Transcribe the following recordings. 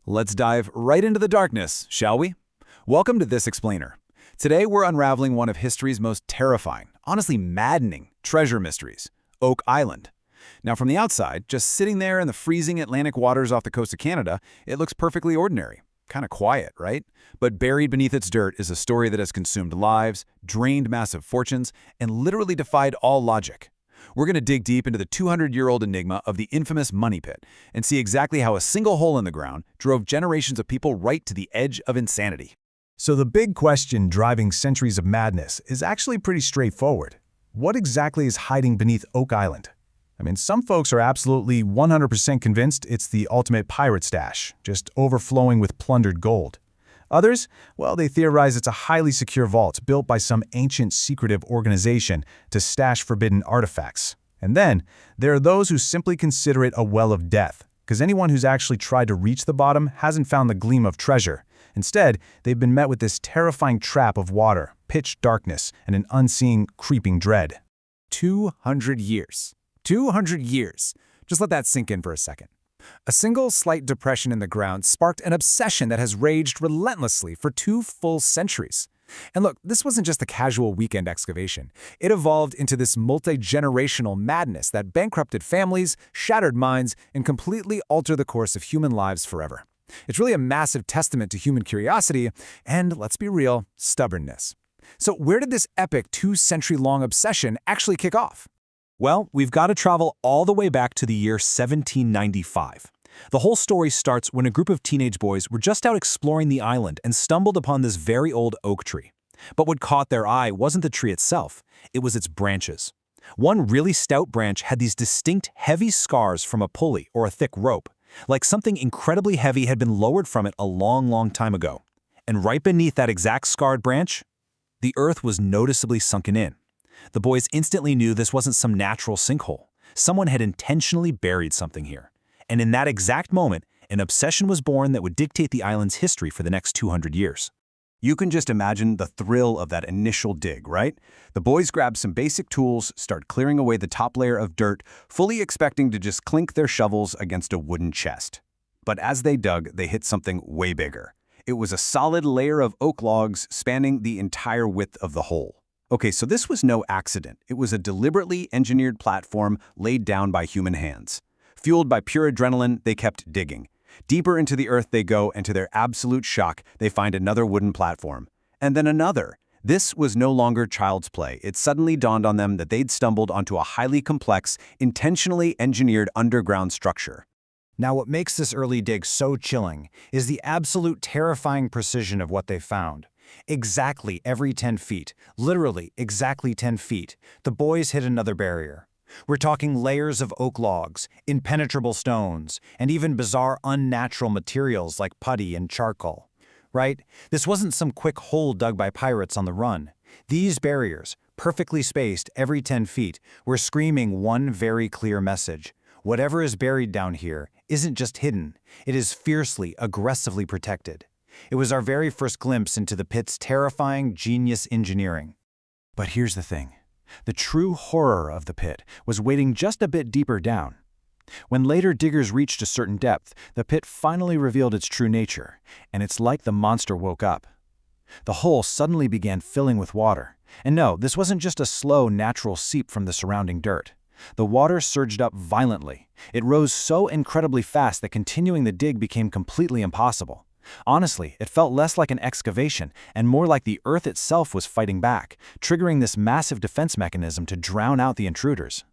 Let's dive right into the darkness, shall we? Welcome to This Explainer. Today we're unraveling one of history's most terrifying, honestly maddening, treasure mysteries, Oak Island. Now from the outside, just sitting there in the freezing Atlantic waters off the coast of Canada, it looks perfectly ordinary. Kind of quiet, right? But buried beneath its dirt is a story that has consumed lives, drained massive fortunes, and literally defied all logic. We're going to dig deep into the 200-year-old enigma of the infamous Money Pit and see exactly how a single hole in the ground drove generations of people right to the edge of insanity. So the big question driving centuries of madness is actually pretty straightforward. What exactly is hiding beneath Oak Island? Some folks are absolutely 100% convinced it's the ultimate pirate stash, just overflowing with plundered gold. Others, well, they theorize it's a highly secure vault built by some ancient secretive organization to stash forbidden artifacts. And then, there are those who simply consider it a well of death, because anyone who's actually tried to reach the bottom hasn't found the gleam of treasure. Instead, they've been met with this terrifying trap of water, pitch darkness, and an unseen, creeping dread. 200 years. 200 years. Just let that sink in for a second. A single slight depression in the ground sparked an obsession that has raged relentlessly for 2 full centuries. And look, this wasn't just a casual weekend excavation. It evolved into this multi-generational madness that bankrupted families, shattered minds, and completely altered the course of human lives forever. It's really a massive testament to human curiosity and, let's be real, stubbornness. So where did this epic 2-century-long obsession actually kick off? Well, we've got to travel all the way back to the year 1795. The whole story starts when a group of teenage boys were just out exploring the island and stumbled upon this very old oak tree. But what caught their eye wasn't the tree itself, it was its branches. One really stout branch had these distinct heavy scars from a pulley or a thick rope, like something incredibly heavy had been lowered from it a long time ago. And right beneath that exact scarred branch, the earth was noticeably sunken in. The boys instantly knew this wasn't some natural sinkhole. Someone had intentionally buried something here. And in that exact moment, an obsession was born that would dictate the island's history for the next 200 years. You can just imagine the thrill of that initial dig, right? The boys grab some basic tools, start clearing away the top layer of dirt, fully expecting to just clink their shovels against a wooden chest. But as they dug, they hit something way bigger. It was a solid layer of oak logs spanning the entire width of the hole. Okay, so this was no accident. It was a deliberately engineered platform laid down by human hands. Fueled by pure adrenaline, they kept digging. Deeper into the earth they go, and to their absolute shock, they find another wooden platform. And then another. This was no longer child's play. It suddenly dawned on them that they'd stumbled onto a highly complex, intentionally engineered underground structure. Now, what makes this early dig so chilling is the absolute terrifying precision of what they found. Exactly every 10 feet, literally exactly 10 feet, the boys hit another barrier. We're talking layers of oak logs, impenetrable stones, and even bizarre unnatural materials like putty and charcoal. Right? This wasn't some quick hole dug by pirates on the run. These barriers, perfectly spaced every 10 feet, were screaming one very clear message. Whatever is buried down here isn't just hidden, it is fiercely, aggressively protected. It was our very first glimpse into the pit's terrifying genius engineering. But here's the thing. The true horror of the pit was waiting just a bit deeper down. When later diggers reached a certain depth, the pit finally revealed its true nature, and it's like the monster woke up. The hole suddenly began filling with water. And no, this wasn't just a slow, natural seep from the surrounding dirt. The water surged up violently. It rose so incredibly fast that continuing the dig became completely impossible. Honestly, it felt less like an excavation and more like the earth itself was fighting back, triggering this massive defense mechanism to drown out the intruders.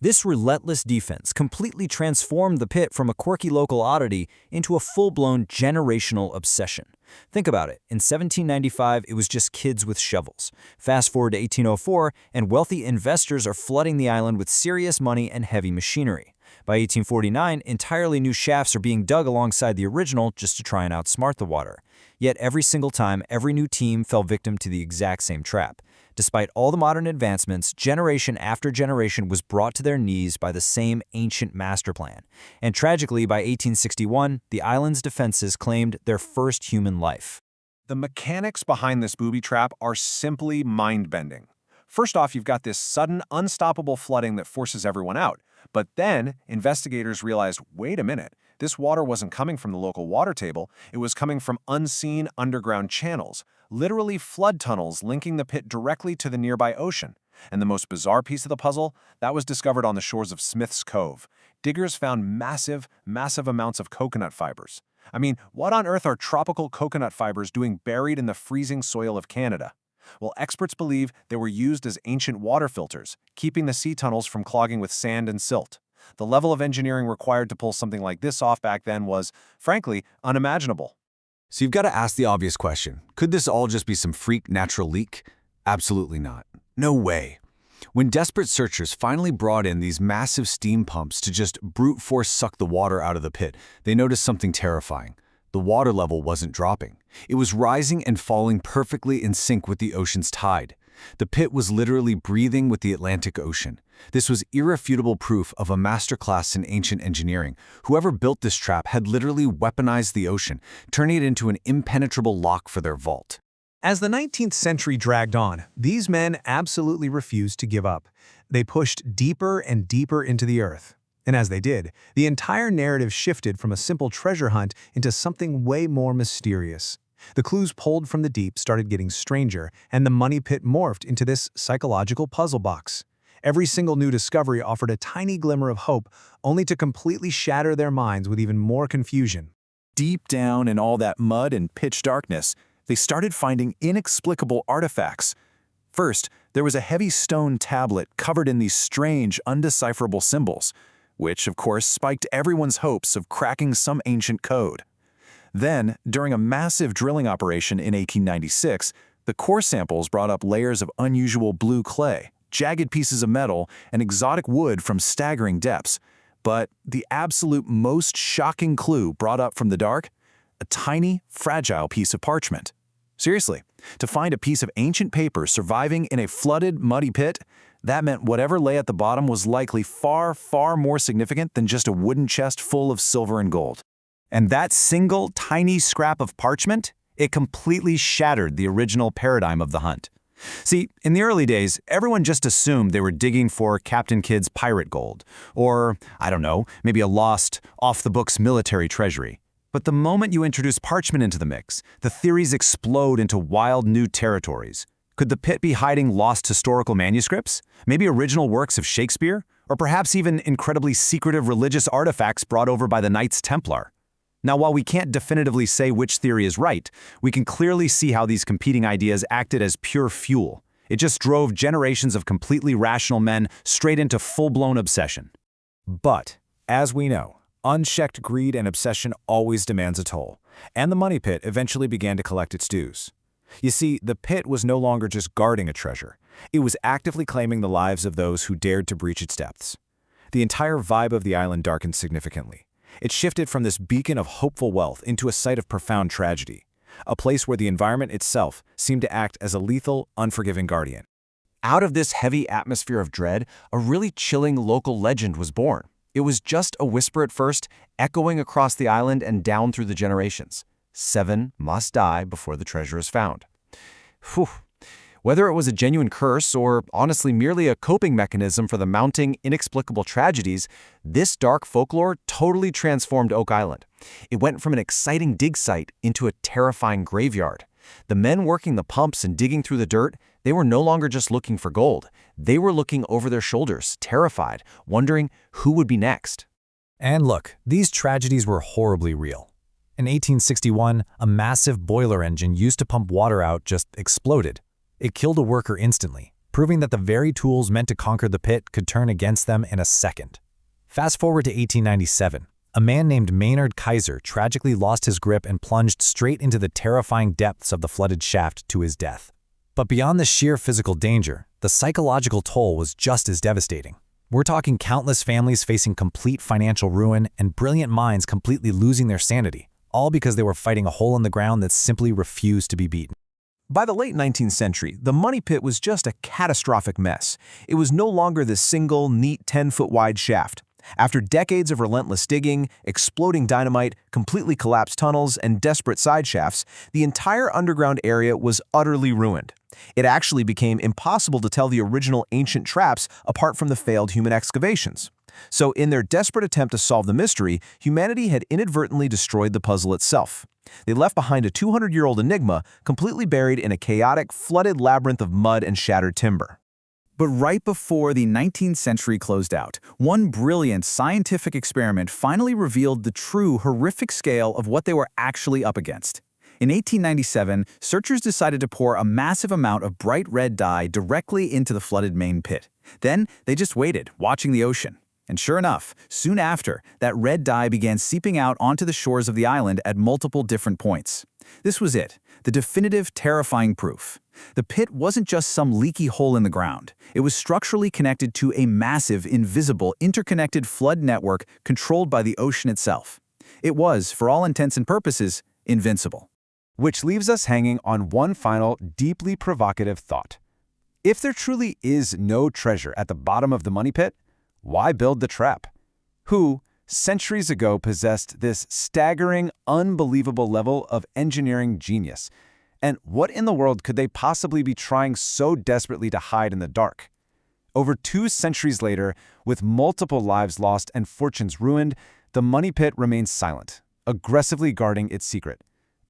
This relentless defense completely transformed the pit from a quirky local oddity into a full-blown generational obsession. Think about it. In 1795, it was just kids with shovels. Fast forward to 1804, and wealthy investors are flooding the island with serious money and heavy machinery. By 1849, entirely new shafts are being dug alongside the original just to try and outsmart the water. Yet every single time, every new team fell victim to the exact same trap. Despite all the modern advancements, generation after generation was brought to their knees by the same ancient master plan. And tragically, by 1861, the island's defenses claimed their first human life. The mechanics behind this booby trap are simply mind-bending. First off, you've got this sudden, unstoppable flooding that forces everyone out. But then, investigators realized, wait a minute, This water wasn't coming from the local water table, it was coming from unseen underground channels, literally flood tunnels linking the pit directly to the nearby ocean. And the most bizarre piece of the puzzle, that was discovered on the shores of Smith's Cove. Diggers found massive amounts of coconut fibers. I mean, what on earth are tropical coconut fibers doing buried in the freezing soil of Canada? Well, experts believe they were used as ancient water filters, keeping the sea tunnels from clogging with sand and silt. The level of engineering required to pull something like this off back then was, frankly, unimaginable. So you've got to ask the obvious question. Could this all just be some freak natural leak? Absolutely not. No way. When desperate searchers finally brought in these massive steam pumps to just brute force suck the water out of the pit, they noticed something terrifying. The water level wasn't dropping. It was rising and falling perfectly in sync with the ocean's tide. The pit was literally breathing with the Atlantic Ocean. This was irrefutable proof of a masterclass in ancient engineering. Whoever built this trap had literally weaponized the ocean, turning it into an impenetrable lock for their vault. As the 19th century dragged on, these men absolutely refused to give up. They pushed deeper and deeper into the earth. And as they did, the entire narrative shifted from a simple treasure hunt into something way more mysterious. The clues pulled from the deep started getting stranger, and the money pit morphed into this psychological puzzle box. Every single new discovery offered a tiny glimmer of hope, only to completely shatter their minds with even more confusion. Deep down in all that mud and pitch darkness, they started finding inexplicable artifacts. First, there was a heavy stone tablet covered in these strange, undecipherable symbols, which, of course, spiked everyone's hopes of cracking some ancient code. Then, during a massive drilling operation in 1896, the core samples brought up layers of unusual blue clay, jagged pieces of metal, and exotic wood from staggering depths. But the absolute most shocking clue brought up from the dark? A tiny, fragile piece of parchment. Seriously, to find a piece of ancient paper surviving in a flooded, muddy pit, that meant whatever lay at the bottom was likely far, far more significant than just a wooden chest full of silver and gold. And that single, tiny scrap of parchment, it completely shattered the original paradigm of the hunt. See, in the early days, everyone just assumed they were digging for Captain Kidd's pirate gold, or, I don't know, maybe a lost, off-the-books military treasury. But the moment you introduce parchment into the mix, the theories explode into wild new territories. Could the pit be hiding lost historical manuscripts? Maybe original works of Shakespeare? Or perhaps even incredibly secretive religious artifacts brought over by the Knights Templar? Now, while we can't definitively say which theory is right, we can clearly see how these competing ideas acted as pure fuel. It just drove generations of completely rational men straight into full-blown obsession. But, as we know, unchecked greed and obsession always demands a toll, and the money pit eventually began to collect its dues. You see, the pit was no longer just guarding a treasure. It was actively claiming the lives of those who dared to breach its depths. The entire vibe of the island darkened significantly. It shifted from this beacon of hopeful wealth into a site of profound tragedy, a place where the environment itself seemed to act as a lethal, unforgiving guardian. Out of this heavy atmosphere of dread, a really chilling local legend was born. It was just a whisper at first, echoing across the island and down through the generations. 7 must die before the treasure is found. Whew. Whether it was a genuine curse or honestly merely a coping mechanism for the mounting, inexplicable tragedies, this dark folklore totally transformed Oak Island. It went from an exciting dig site into a terrifying graveyard. The men working the pumps and digging through the dirt, they were no longer just looking for gold. They were looking over their shoulders, terrified, wondering who would be next. And look, these tragedies were horribly real. In 1861, a massive boiler engine used to pump water out just exploded. It killed a worker instantly, proving that the very tools meant to conquer the pit could turn against them in a second. Fast forward to 1897. A man named Maynard Kaiser tragically lost his grip and plunged straight into the terrifying depths of the flooded shaft to his death. But beyond the sheer physical danger, the psychological toll was just as devastating. We're talking countless families facing complete financial ruin and brilliant minds completely losing their sanity, all because they were fighting a hole in the ground that simply refused to be beaten. By the late 19th century, the money pit was just a catastrophic mess. It was no longer the single, neat 10-foot-wide shaft. After decades of relentless digging, exploding dynamite, completely collapsed tunnels, and desperate side shafts, the entire underground area was utterly ruined. It actually became impossible to tell the original ancient traps apart from the failed human excavations. So in their desperate attempt to solve the mystery, humanity had inadvertently destroyed the puzzle itself. They left behind a 200-year-old enigma completely buried in a chaotic, flooded labyrinth of mud and shattered timber. But right before the 19th century closed out, one brilliant scientific experiment finally revealed the true horrific scale of what they were actually up against. In 1897, searchers decided to pour a massive amount of bright red dye directly into the flooded main pit. Then they just waited, watching the ocean. And sure enough, soon after, that red dye began seeping out onto the shores of the island at multiple different points. This was it, the definitive, terrifying proof. The pit wasn't just some leaky hole in the ground. It was structurally connected to a massive, invisible, interconnected flood network controlled by the ocean itself. It was, for all intents and purposes, invincible. Which leaves us hanging on one final, deeply provocative thought. If there truly is no treasure at the bottom of the money pit, why build the trap? Who, centuries ago, possessed this staggering, unbelievable level of engineering genius? And what in the world could they possibly be trying so desperately to hide in the dark? Over 2 centuries later, with multiple lives lost and fortunes ruined, the money pit remains silent, aggressively guarding its secret.